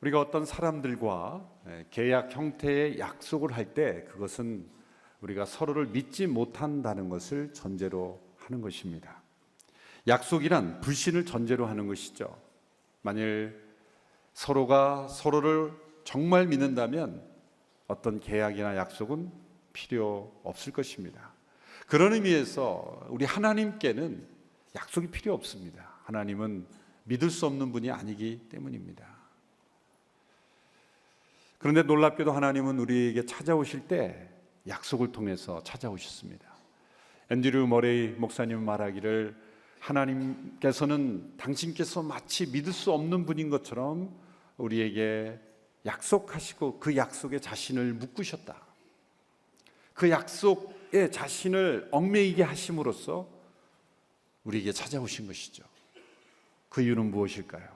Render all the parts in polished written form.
우리가 어떤 사람들과 계약 형태의 약속을 할 때 그것은 우리가 서로를 믿지 못한다는 것을 전제로 하는 것입니다. 약속이란 불신을 전제로 하는 것이죠. 만일 서로가 서로를 정말 믿는다면 어떤 계약이나 약속은 필요 없을 것입니다. 그런 의미에서 우리 하나님께는 약속이 필요 없습니다. 하나님은 믿을 수 없는 분이 아니기 때문입니다. 그런데 놀랍게도 하나님은 우리에게 찾아오실 때 약속을 통해서 찾아오셨습니다. 앤드류 머레이 목사님 말하기를 하나님께서는 당신께서 마치 믿을 수 없는 분인 것처럼 우리에게 약속하시고 그 약속에 자신을 묶으셨다. 그 약속에 자신을 얽매이게 하심으로써 우리에게 찾아오신 것이죠. 그 이유는 무엇일까요?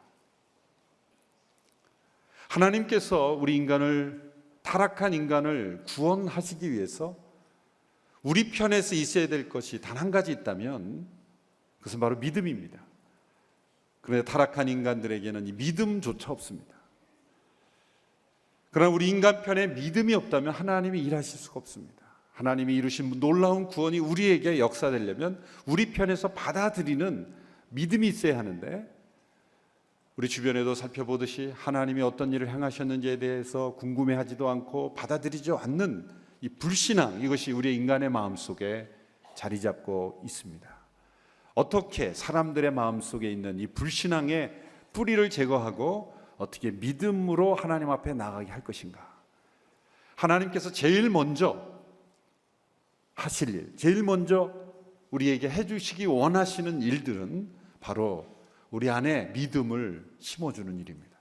하나님께서 우리 인간을, 타락한 인간을 구원하시기 위해서 우리 편에서 있어야 될 것이 단 한 가지 있다면 그것은 바로 믿음입니다. 그런데 타락한 인간들에게는 이 믿음조차 없습니다. 그러나 우리 인간 편에 믿음이 없다면 하나님이 일하실 수가 없습니다. 하나님이 이루신 놀라운 구원이 우리에게 역사되려면 우리 편에서 받아들이는 믿음이 있어야 하는데, 우리 주변에도 살펴보듯이 하나님이 어떤 일을 행하셨는지에 대해서 궁금해하지도 않고 받아들이지 않는 이 불신앙, 이것이 우리 인간의 마음속에 자리 잡고 있습니다. 어떻게 사람들의 마음속에 있는 이 불신앙의 뿌리를 제거하고 어떻게 믿음으로 하나님 앞에 나가게 할 것인가? 하나님께서 제일 먼저 하실 일, 제일 먼저 우리에게 해주시기 원하시는 일들은 바로 우리 안에 믿음을 심어주는 일입니다.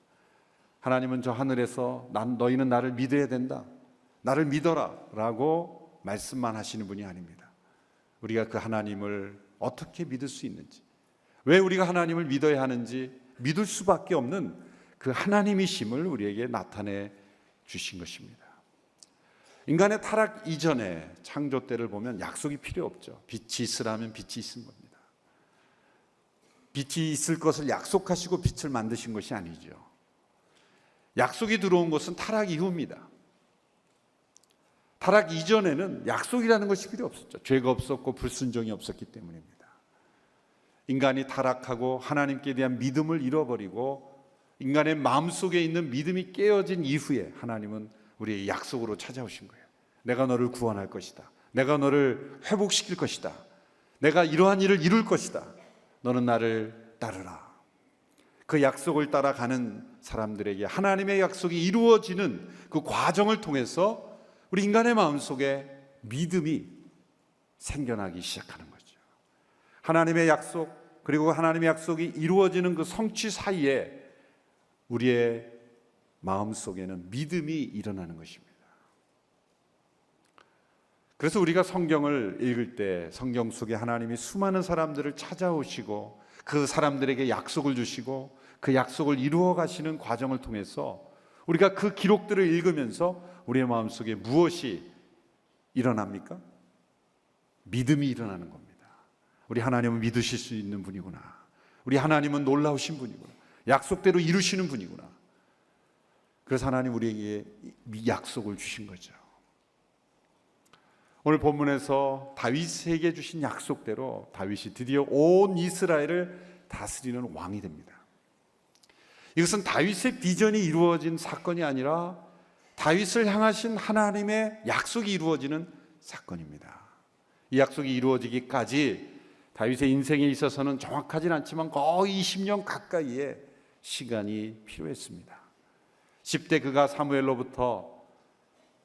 하나님은 저 하늘에서 너희는 나를 믿어야 된다, 나를 믿어라 라고 말씀만 하시는 분이 아닙니다. 우리가 그 하나님을 어떻게 믿을 수 있는지, 왜 우리가 하나님을 믿어야 하는지 믿을 수밖에 없는 그 하나님이심을 우리에게 나타내 주신 것입니다. 인간의 타락 이전에 창조 때를 보면 약속이 필요 없죠. 빛이 있으라면 빛이 있은 겁니다. 빛이 있을 것을 약속하시고 빛을 만드신 것이 아니죠. 약속이 들어온 것은 타락 이후입니다. 타락 이전에는 약속이라는 것이 필요 없었죠. 죄가 없었고 불순종이 없었기 때문입니다. 인간이 타락하고 하나님께 대한 믿음을 잃어버리고 인간의 마음속에 있는 믿음이 깨어진 이후에 하나님은 우리의 약속으로 찾아오신 거예요. 내가 너를 구원할 것이다. 내가 너를 회복시킬 것이다. 내가 이러한 일을 이룰 것이다. 너는 나를 따르라. 그 약속을 따라가는 사람들에게 하나님의 약속이 이루어지는 그 과정을 통해서 우리 인간의 마음속에 믿음이 생겨나기 시작하는 거죠. 하나님의 약속, 그리고 하나님의 약속이 이루어지는 그 성취 사이에 우리의 마음속에는 믿음이 일어나는 것입니다. 그래서 우리가 성경을 읽을 때 성경 속에 하나님이 수많은 사람들을 찾아오시고 그 사람들에게 약속을 주시고 그 약속을 이루어 가시는 과정을 통해서 우리가 그 기록들을 읽으면서 우리의 마음속에 무엇이 일어납니까? 믿음이 일어나는 겁니다. 우리 하나님은 믿으실 수 있는 분이구나. 우리 하나님은 놀라우신 분이구나. 약속대로 이루시는 분이구나. 그래서 하나님 우리에게 약속을 주신 거죠. 오늘 본문에서 다윗에게 주신 약속대로 다윗이 드디어 온 이스라엘을 다스리는 왕이 됩니다. 이것은 다윗의 비전이 이루어진 사건이 아니라 다윗을 향하신 하나님의 약속이 이루어지는 사건입니다. 이 약속이 이루어지기까지 다윗의 인생에 있어서는 정확하진 않지만 거의 20년 가까이의 시간이 필요했습니다. 10대 그가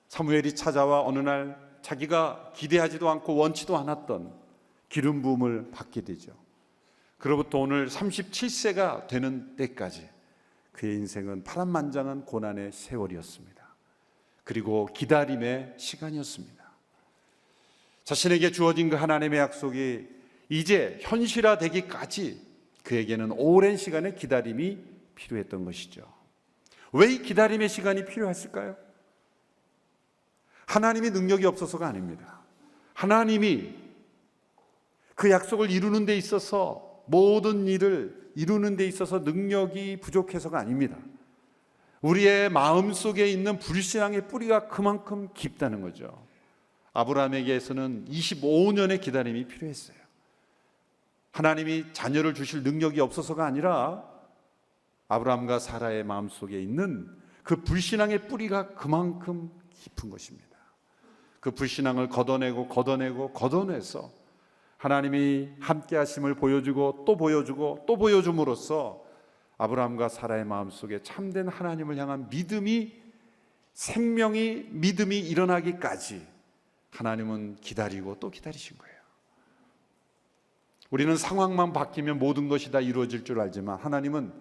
사무엘이 찾아와 어느 날 자기가 기대하지도 않고 원치도 않았던 기름 부음을 받게 되죠. 그로부터 오늘 37세가 되는 때까지 그의 인생은 파란만장한 고난의 세월이었습니다. 그리고 기다림의 시간이었습니다. 자신에게 주어진 그 하나님의 약속이 이제 현실화되기까지 그에게는 오랜 시간의 기다림이 필요했던 것이죠. 왜 이 기다림의 시간이 필요했을까요? 하나님이 능력이 없어서가 아닙니다. 하나님이 그 약속을 이루는 데 있어서, 모든 일을 이루는 데 있어서 능력이 부족해서가 아닙니다. 우리의 마음 속에 있는 불신앙의 뿌리가 그만큼 깊다는 거죠. 아브라함에게서는 25년의 기다림이 필요했어요. 하나님이 자녀를 주실 능력이 없어서가 아니라 아브라함과 사라의 마음 속에 있는 그 불신앙의 뿌리가 그만큼 깊은 것입니다. 그 불신앙을 걷어내서 하나님이 함께 하심을 보여주고 또 보여주고 또 보여줌으로써 아브라함과 사라의 마음속에 참된 하나님을 향한 믿음이 일어나기까지 하나님은 기다리고 또 기다리신 거예요. 우리는 상황만 바뀌면 모든 것이 다 이루어질 줄 알지만 하나님은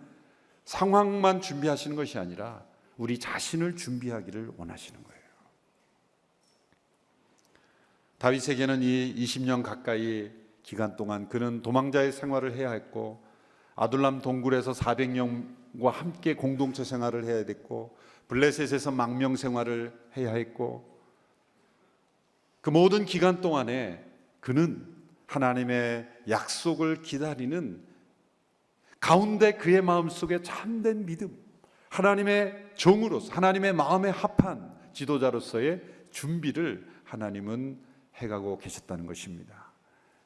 상황만 준비하시는 것이 아니라 우리 자신을 준비하기를 원하시는 거예요. 다윗에게는 이 20년 가까이 기간 동안 그는 도망자의 생활을 해야 했고 아둘람 동굴에서 400명과 함께 공동체 생활을 해야 됐고 블레셋에서 망명 생활을 해야 했고 그 모든 기간 동안에 그는 하나님의 약속을 기다리는 가운데 그의 마음속에 참된 믿음, 하나님의 종으로서 하나님의 마음에 합한 지도자로서의 준비를 하나님은 해가고 계셨다는 것입니다.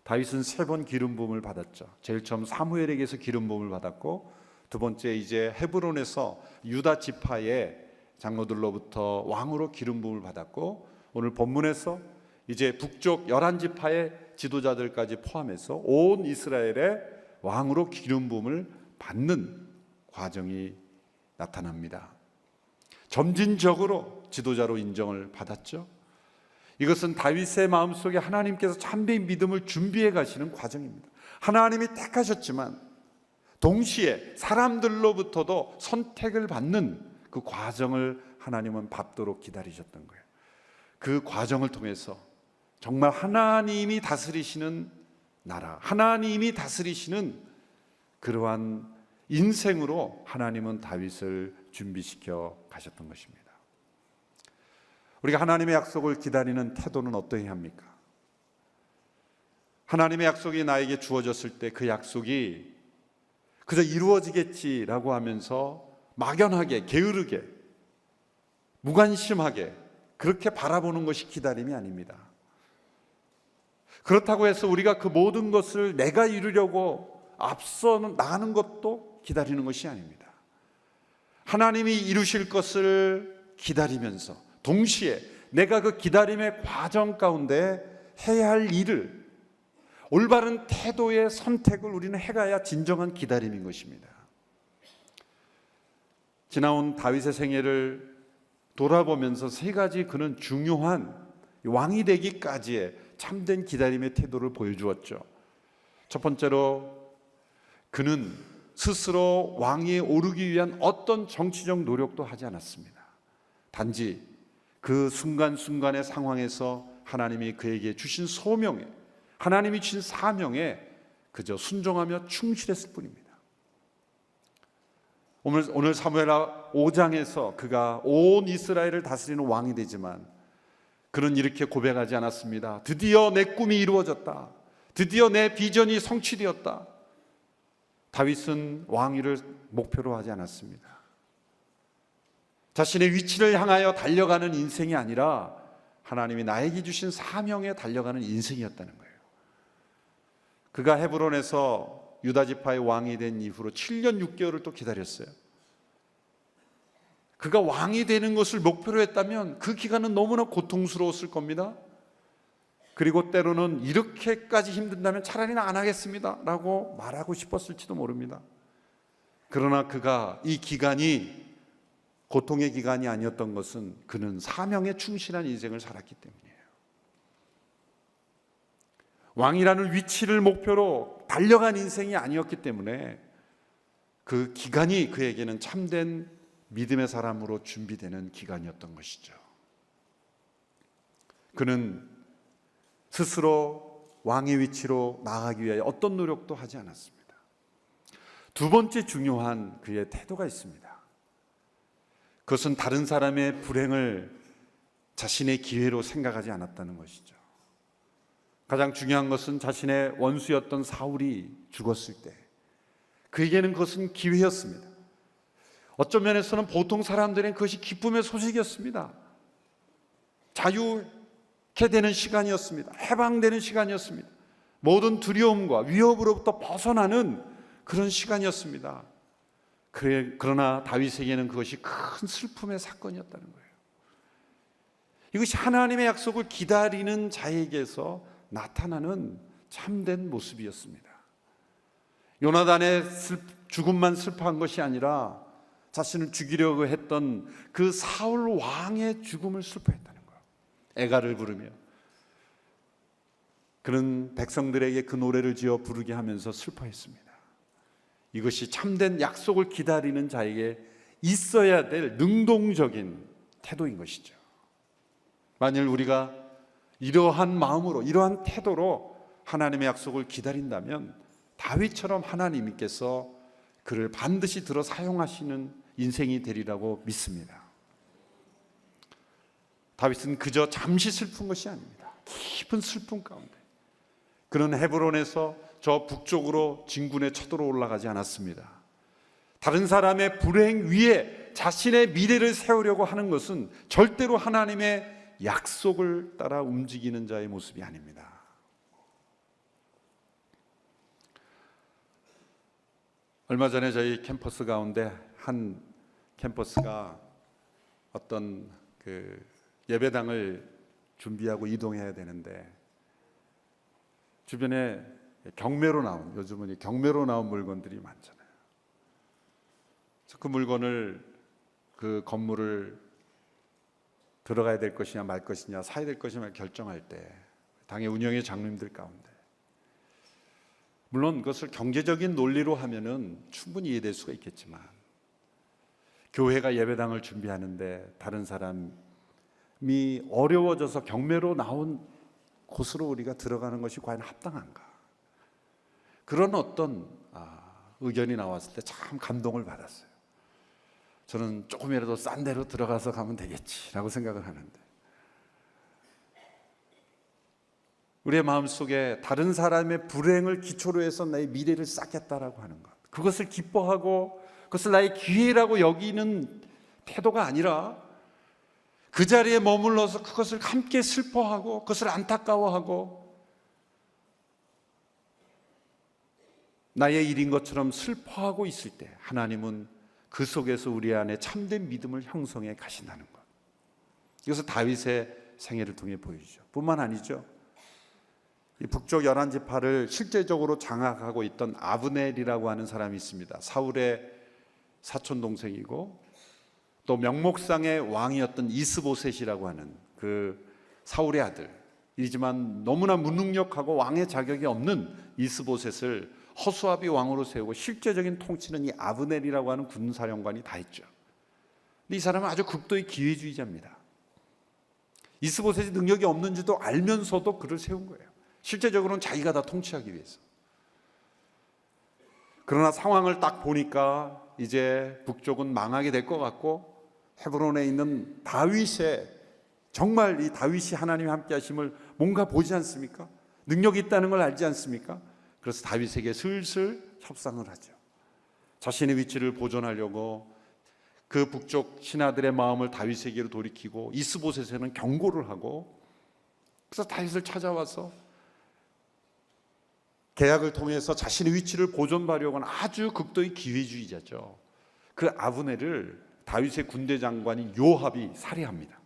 다윗은 3번 기름 부음을 받았죠. 제일 처음 사무엘에게서 기름 부음을 받았고 두 번째 이제 헤브론에서 유다 지파의 장로들로부터 왕으로 기름 부음을 받았고 오늘 본문에서 이제 북쪽 11지파의 지도자들까지 포함해서 온 이스라엘의 왕으로 기름 부음을 받는 과정이 나타납니다. 점진적으로 지도자로 인정을 받았죠. 이것은 다윗의 마음속에 하나님께서 참된 믿음을 준비해 가시는 과정입니다. 하나님이 택하셨지만 동시에 사람들로부터도 선택을 받는 그 과정을 하나님은 밟도록 기다리셨던 거예요. 그 과정을 통해서 정말 하나님이 다스리시는 나라, 하나님이 다스리시는 그러한 인생으로 하나님은 다윗을 준비시켜 가셨던 것입니다. 우리가 하나님의 약속을 기다리는 태도는 어떠해야 합니까? 하나님의 약속이 나에게 주어졌을 때 그 약속이 그저 이루어지겠지라고 하면서 막연하게, 게으르게, 무관심하게 그렇게 바라보는 것이 기다림이 아닙니다. 그렇다고 해서 우리가 그 모든 것을 내가 이루려고 앞서 나가는 것도 기다리는 것이 아닙니다. 하나님이 이루실 것을 기다리면서 동시에 내가 그 기다림의 과정 가운데 해야 할 일을 올바른 태도의 선택을 우리는 해가야 진정한 기다림인 것입니다. 지나온 다윗의 생애를 돌아보면서 3가지 그는 중요한 왕이 되기까지의 참된 기다림의 태도를 보여주었죠. 첫 번째로 그는 스스로 왕위에 오르기 위한 어떤 정치적 노력도 하지 않았습니다. 단지 그 순간순간의 상황에서 하나님이 그에게 주신 소명에, 하나님이 주신 사명에 그저 순종하며 충실했을 뿐입니다. 오늘 사무엘하 5장에서 그가 온 이스라엘을 다스리는 왕이 되지만 그는 이렇게 고백하지 않았습니다. 드디어 내 꿈이 이루어졌다. 드디어 내 비전이 성취되었다. 다윗은 왕위를 목표로 하지 않았습니다. 자신의 위치를 향하여 달려가는 인생이 아니라 하나님이 나에게 주신 사명에 달려가는 인생이었다는 거예요. 그가 헤브론에서 유다 지파의 왕이 된 이후로 7년 6개월을 또 기다렸어요. 그가 왕이 되는 것을 목표로 했다면 그 기간은 너무나 고통스러웠을 겁니다. 그리고 때로는 이렇게까지 힘든다면 차라리 안 하겠습니다 라고 말하고 싶었을지도 모릅니다. 그러나 그가 이 기간이 고통의 기간이 아니었던 것은 그는 사명에 충실한 인생을 살았기 때문이에요. 왕이라는 위치를 목표로 달려간 인생이 아니었기 때문에 그 기간이 그에게는 참된 믿음의 사람으로 준비되는 기간이었던 것이죠. 그는 스스로 왕의 위치로 나아가기 위해 어떤 노력도 하지 않았습니다. 두 번째 중요한 그의 태도가 있습니다. 그것은 다른 사람의 불행을 자신의 기회로 생각하지 않았다는 것이죠. 가장 중요한 것은 자신의 원수였던 사울이 죽었을 때 그에게는 그것은 기회였습니다. 어떤 면에서는 보통 사람들은 그것이 기쁨의 소식이었습니다. 자유케 되는 시간이었습니다. 해방되는 시간이었습니다. 모든 두려움과 위협으로부터 벗어나는 그런 시간이었습니다. 그러나 다윗에게는 그것이 큰 슬픔의 사건이었다는 거예요. 이것이 하나님의 약속을 기다리는 자에게서 나타나는 참된 모습이었습니다. 요나단의 죽음만 슬퍼한 것이 아니라 자신을 죽이려고 했던 그 사울 왕의 죽음을 슬퍼했다는 거예요. 애가를 부르며 그는 백성들에게 그 노래를 지어 부르게 하면서 슬퍼했습니다. 이것이 참된 약속을 기다리는 자에게 있어야 될 능동적인 태도인 것이죠. 만일 우리가 이러한 마음으로, 이러한 태도로 하나님의 약속을 기다린다면 다윗처럼 하나님께서 그를 반드시 들어 사용하시는 인생이 되리라고 믿습니다. 다윗은 그저 잠시 슬픈 것이 아닙니다. 깊은 슬픔 가운데 그는 헤브론에서 저 북쪽으로 진군에 쳐들어 올라가지 않았습니다. 다른 사람의 불행 위에 자신의 미래를 세우려고 하는 것은 절대로 하나님의 약속을 따라 움직이는 자의 모습이 아닙니다. 얼마 전에 저희 캠퍼스 가운데 한 캠퍼스가 어떤 그 예배당을 준비하고 이동해야 되는데 주변에 경매로 나온, 요즘은 경매로 나온 물건들이 많잖아요. 그래서 그 물건을, 그 건물을 들어가야 될 것이냐 말 것이냐, 사야 될 것이냐 결정할 때 당의 운영의 장로님들 가운데, 물론 그것을 경제적인 논리로 하면은 충분히 이해될 수가 있겠지만, 교회가 예배당을 준비하는데 다른 사람이 어려워져서 경매로 나온 곳으로 우리가 들어가는 것이 과연 합당한가? 그런 어떤 의견이 나왔을 때 참 감동을 받았어요. 저는 조금이라도 싼 데로 들어가서 가면 되겠지라고 생각을 하는데, 우리의 마음속에 다른 사람의 불행을 기초로 해서 나의 미래를 쌓겠다라고 하는 것, 그것을 기뻐하고 그것을 나의 기회라고 여기는 태도가 아니라 그 자리에 머물러서 그것을 함께 슬퍼하고 그것을 안타까워하고 나의 일인 것처럼 슬퍼하고 있을 때 하나님은 그 속에서 우리 안에 참된 믿음을 형성해 가신다는 것, 이것을 다윗의 생애를 통해 보여주죠. 뿐만 아니죠, 이 북쪽 11지파를 실제적으로 장악하고 있던 아브넬이라고 하는 사람이 있습니다. 사울의 사촌 동생이고 또 명목상의 왕이었던 이스보셋이라고 하는 그 사울의 아들이지만 너무나 무능력하고 왕의 자격이 없는 이스보셋을 허수아비 왕으로 세우고 실제적인 통치는 이 아브넬이라고 하는 군사령관이 다 했죠. 근데 이 사람은 아주 극도의 기회주의자입니다. 이스보셋이 능력이 없는지도 알면서도 그를 세운 거예요. 실제적으로는 자기가 다 통치하기 위해서. 그러나 상황을 딱 보니까 이제 북쪽은 망하게 될 것 같고, 헤브론에 있는 다윗의, 정말 이 다윗이 하나님이 함께 하심을 뭔가 보지 않습니까? 능력이 있다는 걸 알지 않습니까? 그래서 다윗에게 슬슬 협상을 하죠. 자신의 위치를 보존하려고 그 북쪽 신하들의 마음을 다윗에게로 돌이키고, 이스보셋에는 경고를 하고, 그래서 다윗을 찾아와서 계약을 통해서 자신의 위치를 보존하려고 하는 아주 극도의 기회주의자죠. 그 아브넬을 다윗의 군대 장관인 요압이 살해합니다.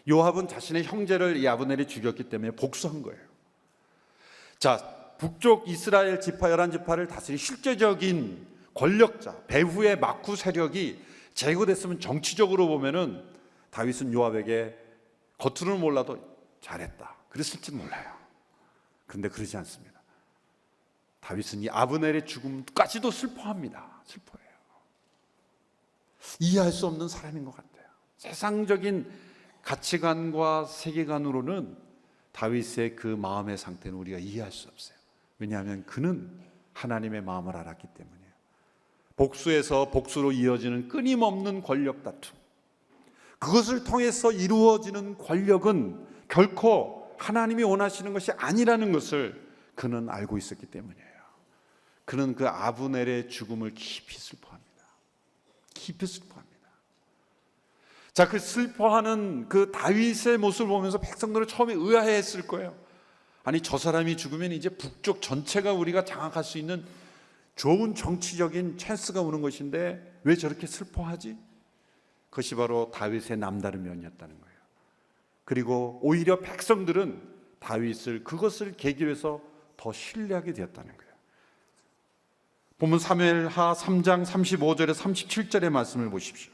요압은 자신의 형제를 이 아브넬이 죽였기 때문에 복수한 거예요. 자, 북쪽 이스라엘 지파 11지파를 다스릴 실제적인 권력자, 배후의 막후 세력이 제거됐으면 정치적으로 보면은 다윗은 요압에게 겉으로는 몰라도 잘했다 그랬을지 몰라요. 그런데 그러지 않습니다. 다윗은 이 아브넬의 죽음까지도 슬퍼합니다. 슬퍼해요. 이해할 수 없는 사람인 것 같아요. 세상적인 가치관과 세계관으로는 다윗의 그 마음의 상태는 우리가 이해할 수 없어요. 왜냐하면 그는 하나님의 마음을 알았기 때문이에요. 복수에서 복수로 이어지는 끊임없는 권력 다툼, 그것을 통해서 이루어지는 권력은 결코 하나님이 원하시는 것이 아니라는 것을 그는 알고 있었기 때문이에요. 그는 그 아브넬의 죽음을 깊이 슬퍼합니다. 깊이 슬퍼합니다. 자, 그 슬퍼하는 그 다윗의 모습을 보면서 백성들은 처음에 의아해했을 거예요. 아니, 저 사람이 죽으면 이제 북쪽 전체가 우리가 장악할 수 있는 좋은 정치적인 찬스가 오는 것인데 왜 저렇게 슬퍼하지? 그것이 바로 다윗의 남다른 면이었다는 거예요. 그리고 오히려 백성들은 다윗을 그것을 계기로 해서 더 신뢰하게 되었다는 거예요. 본문 사무엘하 3장 35절에 37절의 말씀을 보십시오.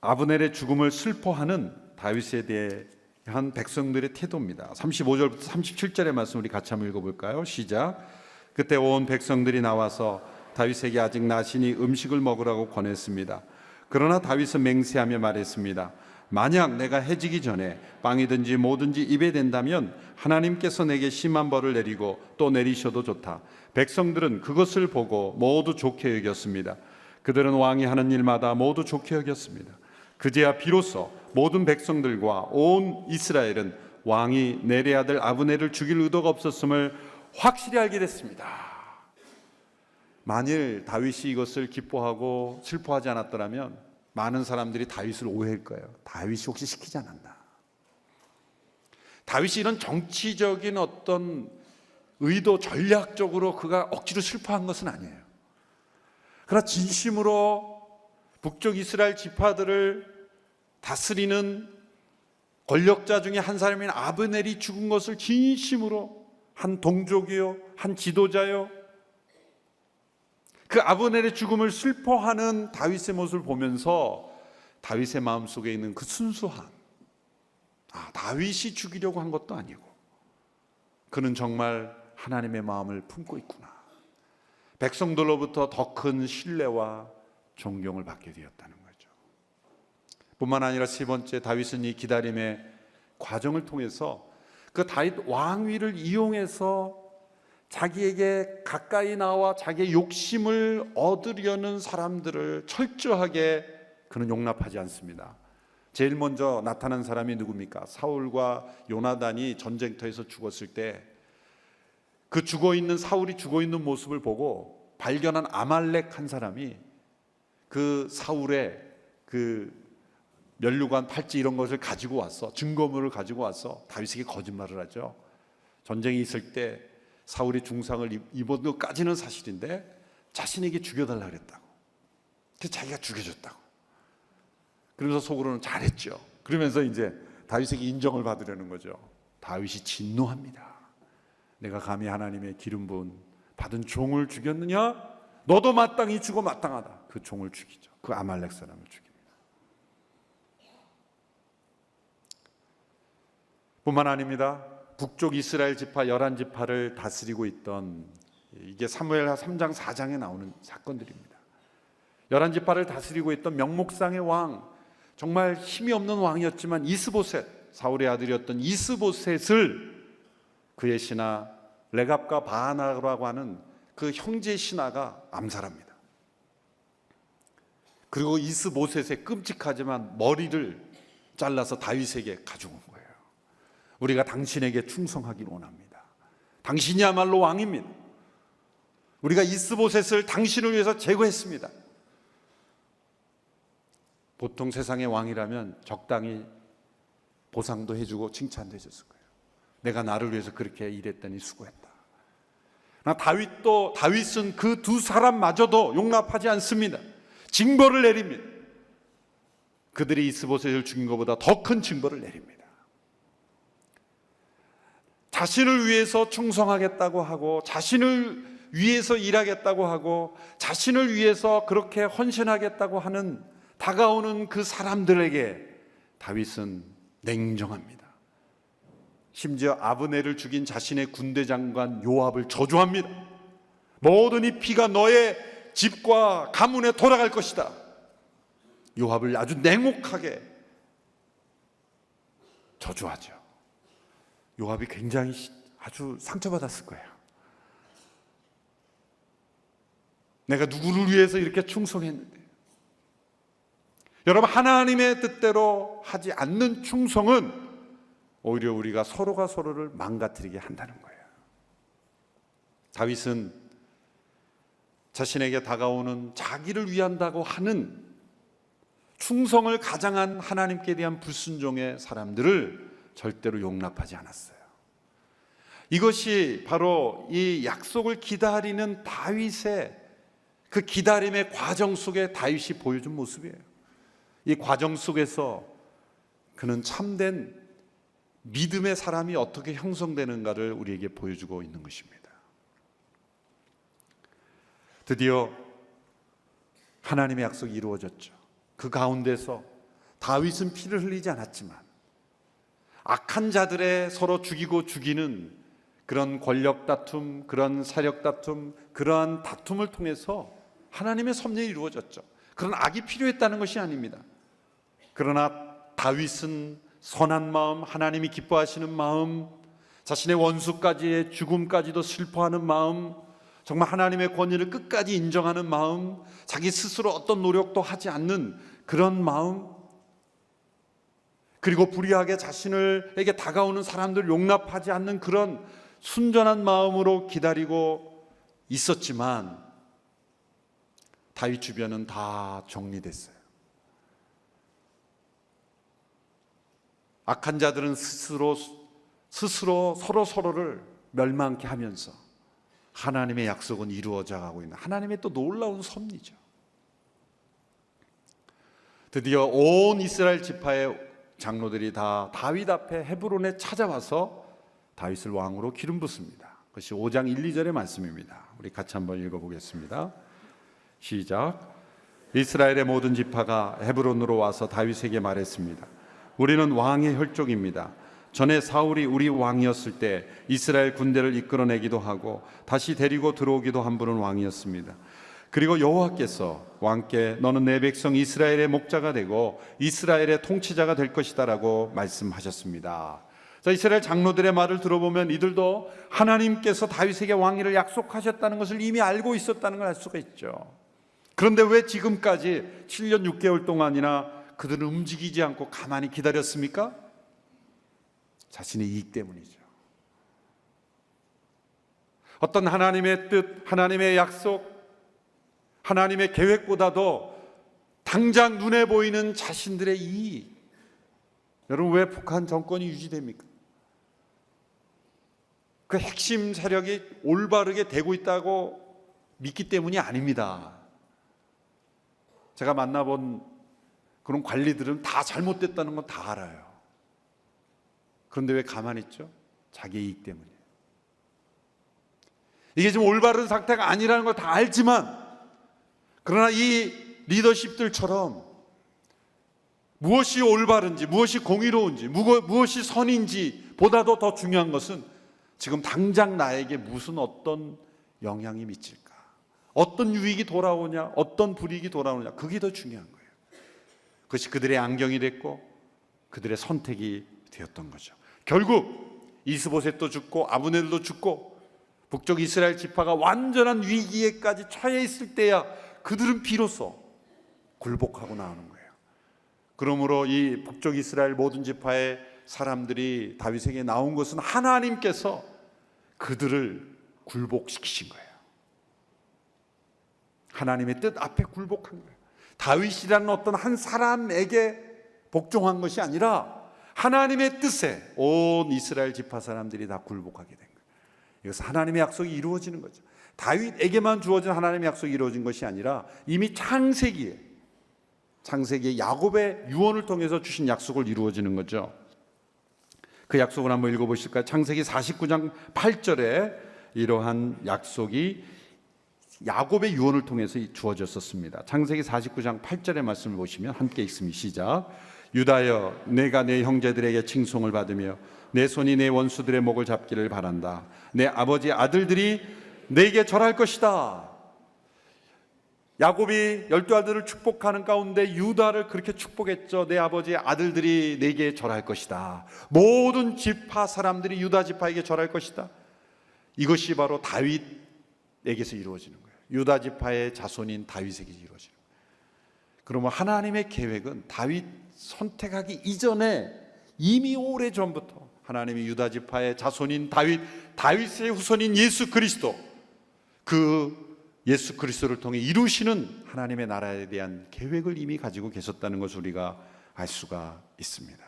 아브넬의 죽음을 슬퍼하는 다윗에 대한 백성들의 태도입니다. 35절부터 37절의 말씀 우리 같이 한번 읽어볼까요? 시작. 그때 온 백성들이 나와서 다윗에게 아직 나시니 음식을 먹으라고 권했습니다. 그러나 다윗은 맹세하며 말했습니다. 만약 내가 해지기 전에 빵이든지 뭐든지 입에 댄다면 하나님께서 내게 심한 벌을 내리고 또 내리셔도 좋다. 백성들은 그것을 보고 모두 좋게 여겼습니다. 그들은 왕이 하는 일마다 모두 좋게 여겼습니다. 그제야 비로소 모든 백성들과 온 이스라엘은 왕이 내레 아들 아브넬을 죽일 의도가 없었음을 확실히 알게 됐습니다. 만일 다윗이 이것을 기뻐하고 슬퍼하지 않았더라면 많은 사람들이 다윗을 오해할 거예요. 다윗이 혹시 시키지 않았나? 다윗이 이런 정치적인 어떤 의도, 전략적으로 그가 억지로 슬퍼한 것은 아니에요. 그러나 진심으로 북쪽 이스라엘 지파들을 다스리는 권력자 중에 한 사람인 아브넬이 죽은 것을 진심으로, 한 동족이요, 한 지도자요, 그 아브넬의 죽음을 슬퍼하는 다윗의 모습을 보면서 다윗의 마음속에 있는 그 순수함, 다윗이 죽이려고 한 것도 아니고 그는 정말 하나님의 마음을 품고 있구나, 백성들로부터 더 큰 신뢰와 존경을 받게 되었다는 거죠. 뿐만 아니라 세 번째, 다윗은 이 기다림의 과정을 통해서 그 다윗 왕위를 이용해서 자기에게 가까이 나와 자기의 욕심을 얻으려는 사람들을 철저하게 그는 용납하지 않습니다. 제일 먼저 나타난 사람이 누굽니까? 사울과 요나단이 전쟁터에서 죽었을 때 그 죽어있는 사울이 죽어있는 모습을 보고 발견한 아말렉 한 사람이 그 사울의 그 면류관, 팔찌 이런 것을 가지고 왔어, 증거물을 가지고 와서 다윗에게 거짓말을 하죠. 전쟁이 있을 때 사울이 중상을 입은 것까지는 사실인데 자신에게 죽여달라 그랬다고. 그래서 자기가 죽여줬다고. 그러면서 속으로는 잘했죠. 그러면서 이제 다윗에게 인정을 받으려는 거죠. 다윗이 진노합니다. 내가 감히 하나님의 기름 부은 받은 종을 죽였느냐? 너도 마땅히 죽어 마땅하다. 그 종을 죽이죠. 그 아말렉 사람을 죽입니다. 뿐만 아닙니다. 북쪽 이스라엘 지파 11지파를 다스리고 있던, 이게 사무엘하 3장 4장에 나오는 사건들입니다. 11지파를 다스리고 있던 명목상의 왕, 정말 힘이 없는 왕이었지만 이스보셋, 사울의 아들이었던 이스보셋을 그의 신하 레갑과 바하나라고 하는 그 형제 신하가 암살합니다. 그리고 이스보셋의 끔찍하지만 머리를 잘라서 다윗에게 가져온 거예요. 우리가 당신에게 충성하길 원합니다. 당신이야말로 왕입니다. 우리가 이스보셋을 당신을 위해서 제거했습니다. 보통 세상의 왕이라면 적당히 보상도 해주고 칭찬도 해줬을 거예요. 내가 나를 위해서 그렇게 일했더니 수고했다. 다윗은 그 두 사람마저도 용납하지 않습니다. 징벌을 내립니다. 그들이 이스보셋을 죽인 것보다 더 큰 징벌을 내립니다. 자신을 위해서 충성하겠다고 하고, 자신을 위해서 일하겠다고 하고, 자신을 위해서 그렇게 헌신하겠다고 하는 다가오는 그 사람들에게 다윗은 냉정합니다. 심지어 아브넬을 죽인 자신의 군대 장관 요압을 저주합니다. 모든 이 피가 너의 집과 가문에 돌아갈 것이다. 요압을 아주 냉혹하게 저주하죠. 요압이 굉장히 아주 상처받았을 거예요. 내가 누구를 위해서 이렇게 충성했는데. 여러분, 하나님의 뜻대로 하지 않는 충성은 오히려 우리가 서로가 서로를 망가뜨리게 한다는 거예요. 다윗은 자신에게 다가오는 자기를 위한다고 하는 충성을 가장한 하나님께 대한 불순종의 사람들을 절대로 용납하지 않았어요. 이것이 바로 이 약속을 기다리는 다윗의 그 기다림의 과정 속에 다윗이 보여준 모습이에요. 이 과정 속에서 그는 참된 믿음의 사람이 어떻게 형성되는가를 우리에게 보여주고 있는 것입니다. 드디어 하나님의 약속이 이루어졌죠. 그 가운데서 다윗은 피를 흘리지 않았지만 악한 자들의 서로 죽이고 죽이는 그런 권력 다툼, 그런 사력 다툼, 그러한 다툼을 통해서 하나님의 섭리가 이루어졌죠. 그런 악이 필요했다는 것이 아닙니다. 그러나 다윗은 선한 마음, 하나님이 기뻐하시는 마음, 자신의 원수까지의 죽음까지도 슬퍼하는 마음, 정말 하나님의 권위를 끝까지 인정하는 마음, 자기 스스로 어떤 노력도 하지 않는 그런 마음, 그리고 불의하게 자신에게 다가오는 사람들을 용납하지 않는 그런 순전한 마음으로 기다리고 있었지만 다윗 주변은 다 정리됐어요. 악한 자들은 스스로 서로를 멸망케 하면서 하나님의 약속은 이루어져 가고 있는 하나님의 또 놀라운 섭리죠. 드디어 온 이스라엘 지파의 장로들이 다 다윗 앞에 헤브론에 찾아와서 다윗을 왕으로 기름 붓습니다. 그것이 5장 1, 2절의 말씀입니다. 우리 같이 한번 읽어보겠습니다. 시작. 이스라엘의 모든 지파가 헤브론으로 와서 다윗에게 말했습니다. 우리는 왕의 혈족입니다. 전에 사울이 우리 왕이었을 때 이스라엘 군대를 이끌어내기도 하고 다시 데리고 들어오기도 한 분은 왕이었습니다. 그리고 여호와께서 왕께 너는 내 백성 이스라엘의 목자가 되고 이스라엘의 통치자가 될 것이다 라고 말씀하셨습니다. 자, 이스라엘 장로들의 말을 들어보면 이들도 하나님께서 다윗에게 왕위를 약속하셨다는 것을 이미 알고 있었다는 걸 알 수가 있죠. 그런데 왜 지금까지 7년 6개월 동안이나 그들은 움직이지 않고 가만히 기다렸습니까? 자신의 이익 때문이죠. 어떤 하나님의 뜻, 하나님의 약속, 하나님의 계획보다도 당장 눈에 보이는 자신들의 이익. 여러분, 왜 북한 정권이 유지됩니까? 그 핵심 세력이 올바르게 되고 있다고 믿기 때문이 아닙니다. 제가 만나본 그런 관리들은 다 잘못됐다는 건 다 알아요. 그런데 왜 가만히 있죠? 자기 이익 때문이에요. 이게 지금 올바른 상태가 아니라는 걸 다 알지만, 그러나 이 리더십들처럼 무엇이 올바른지, 무엇이 공의로운지, 무엇이 선인지 보다도 더 중요한 것은 지금 당장 나에게 무슨 어떤 영향이 미칠까, 어떤 유익이 돌아오냐, 어떤 불이익이 돌아오냐, 그게 더 중요한 거예요. 그것이 그들의 안경이 됐고 그들의 선택이 되었던 거죠. 결국 이스보셋도 죽고 아브넬도 죽고 북쪽 이스라엘 지파가 완전한 위기에까지 처해 있을 때야 그들은 비로소 굴복하고 나오는 거예요. 그러므로 이 북쪽 이스라엘 모든 지파의 사람들이 다윗에게 나온 것은 하나님께서 그들을 굴복시키신 거예요. 하나님의 뜻 앞에 굴복한 거예요. 다윗이라는 어떤 한 사람에게 복종한 것이 아니라 하나님의 뜻에 온 이스라엘 지파 사람들이 다 굴복하게 된 거예요. 이것은 하나님의 약속이 이루어지는 거죠. 다윗에게만 주어진 하나님의 약속이 이루어진 것이 아니라 이미 창세기에 야곱의 유언을 통해서 주신 약속을 이루어지는 거죠. 그 약속을 한번 읽어보실까요? 창세기 49장 8절에 이러한 약속이 야곱의 유언을 통해서 주어졌었습니다. 창세기 49장 8절의 말씀을 보시면 함께 읽습니다. 시작. 유다여, 내가 내 형제들에게 칭송을 받으며 내 손이 내 원수들의 목을 잡기를 바란다. 내 아버지 아들들이 내게 절할 것이다. 야곱이 12아들을 축복하는 가운데 유다를 그렇게 축복했죠. 내 아버지 아들들이 내게 절할 것이다. 모든 지파 사람들이 유다 지파에게 절할 것이다. 이것이 바로 다윗에게서 이루어지는 거예요. 유다 지파의 자손인 다윗에게 이루어지는 거예요. 그러면 하나님의 계획은 다윗 선택하기 이전에 이미 오래전부터 하나님이 유다 지파의 자손인 다윗의 후손인 예수 그리스도, 그 예수 그리스도를 통해 이루시는 하나님의 나라에 대한 계획을 이미 가지고 계셨다는 것을 우리가 알 수가 있습니다.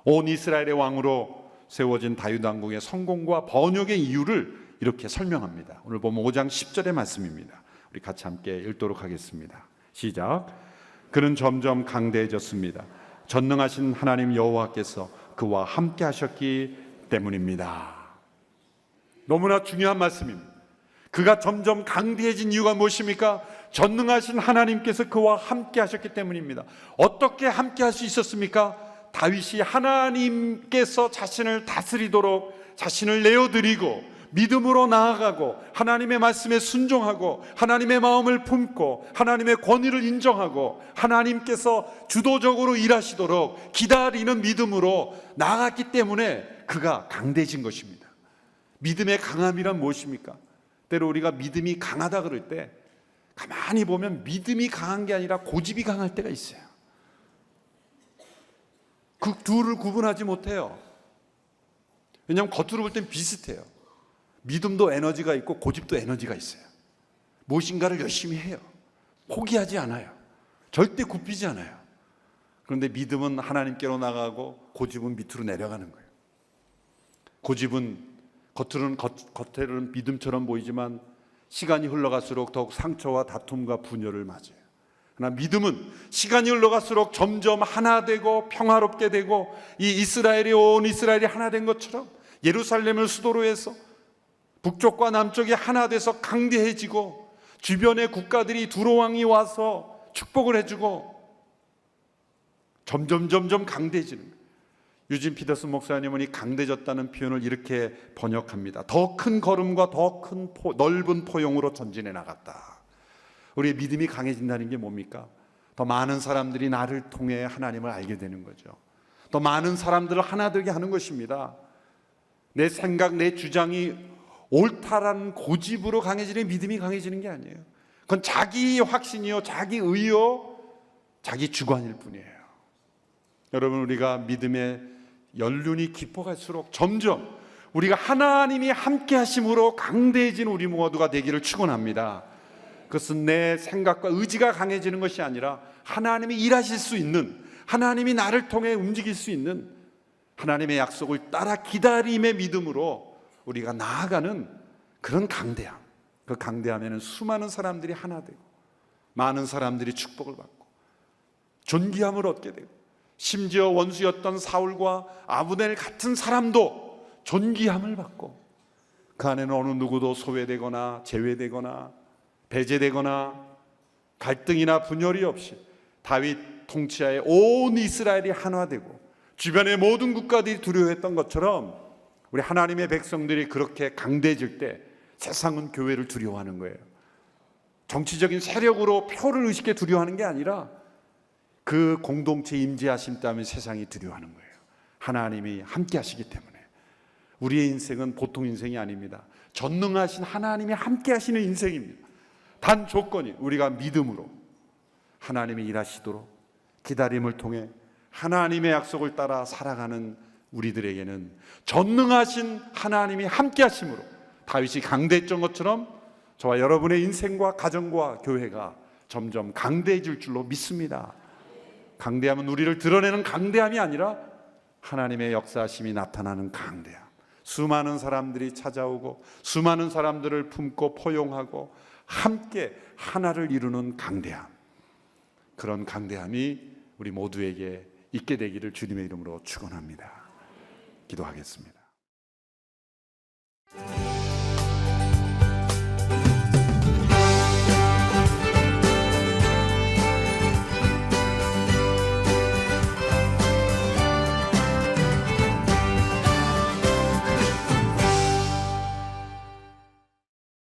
온 이스라엘의 왕으로 세워진 다윗 왕국의 성공과 번영의 이유를 이렇게 설명합니다. 오늘 보면 5장 10절의 말씀입니다. 우리 같이 함께 읽도록 하겠습니다. 시작. 그는 점점 강대해졌습니다. 전능하신 하나님 여호와께서 그와 함께 하셨기 때문입니다. 너무나 중요한 말씀입니다. 그가 점점 강대해진 이유가 무엇입니까? 전능하신 하나님께서 그와 함께 하셨기 때문입니다. 어떻게 함께 할 수 있었습니까? 다윗이 하나님께서 자신을 다스리도록 자신을 내어드리고 믿음으로 나아가고 하나님의 말씀에 순종하고 하나님의 마음을 품고 하나님의 권위를 인정하고 하나님께서 주도적으로 일하시도록 기다리는 믿음으로 나아갔기 때문에 그가 강대해진 것입니다. 믿음의 강함이란 무엇입니까? 때로 우리가 믿음이 강하다 그럴 때 가만히 보면 믿음이 강한 게 아니라 고집이 강할 때가 있어요. 그 둘을 구분하지 못해요. 왜냐하면 겉으로 볼 땐 비슷해요. 믿음도 에너지가 있고 고집도 에너지가 있어요. 무엇인가를 열심히 해요. 포기하지 않아요. 절대 굽히지 않아요. 그런데 믿음은 하나님께로 나가고 고집은 밑으로 내려가는 거예요. 고집은 겉으로는 믿음처럼 보이지만 시간이 흘러갈수록 더욱 상처와 다툼과 분열을 맞아요. 그러나 믿음은 시간이 흘러갈수록 점점 하나 되고 평화롭게 되고 이 온 이스라엘이 하나 된 것처럼 예루살렘을 수도로 해서 북쪽과 남쪽이 하나 돼서 강대해지고 주변의 국가들이 두로왕이 와서 축복을 해주고 점점 강대해지는 거예요. 유진 피터슨 목사님은 이 강대해졌다는 표현을 이렇게 번역합니다. 더 큰 걸음과 더 큰 넓은 포용으로 전진해 나갔다. 우리의 믿음이 강해진다는 게 뭡니까? 더 많은 사람들이 나를 통해 하나님을 알게 되는 거죠. 더 많은 사람들을 하나 되게 하는 것입니다. 내 생각, 내 주장이 옳다라는 고집으로 강해지는 믿음이 강해지는 게 아니에요. 그건 자기 확신이요, 자기 의요, 자기 주관일 뿐이에요. 여러분, 우리가 믿음의 연륜이 깊어갈수록 점점 우리가 하나님이 함께 하심으로 강대해진 우리 모두가 되기를 축원합니다. 그것은 내 생각과 의지가 강해지는 것이 아니라 하나님이 일하실 수 있는, 하나님이 나를 통해 움직일 수 있는 하나님의 약속을 따라 기다림의 믿음으로 우리가 나아가는 그런 강대함. 그 강대함에는 수많은 사람들이 하나 되고 많은 사람들이 축복을 받고 존귀함을 얻게 되고 심지어 원수였던 사울과 아브넬 같은 사람도 존귀함을 받고 그 안에는 어느 누구도 소외되거나 제외되거나 배제되거나 갈등이나 분열이 없이 다윗 통치하에 온 이스라엘이 하나되고 주변의 모든 국가들이 두려워했던 것처럼 우리 하나님의 백성들이 그렇게 강대해질 때 세상은 교회를 두려워하는 거예요. 정치적인 세력으로 표를 의식해 두려워하는 게 아니라 그 공동체 임재하심 때문에 세상이 두려워하는 거예요. 하나님이 함께 하시기 때문에. 우리의 인생은 보통 인생이 아닙니다. 전능하신 하나님이 함께 하시는 인생입니다. 단 조건이 우리가 믿음으로 하나님이 일하시도록 기다림을 통해 하나님의 약속을 따라 살아가는 우리들에게는 전능하신 하나님이 함께 하심으로 다윗이 강대했던 것처럼 저와 여러분의 인생과 가정과 교회가 점점 강대해질 줄로 믿습니다. 강대함은 우리를 드러내는 강대함이 아니라 하나님의 역사하심이 나타나는 강대함. 수많은 사람들이 찾아오고 수많은 사람들을 품고 포용하고 함께 하나를 이루는 강대함. 그런 강대함이 우리 모두에게 있게 되기를 주님의 이름으로 축원합니다. 기도하겠습니다.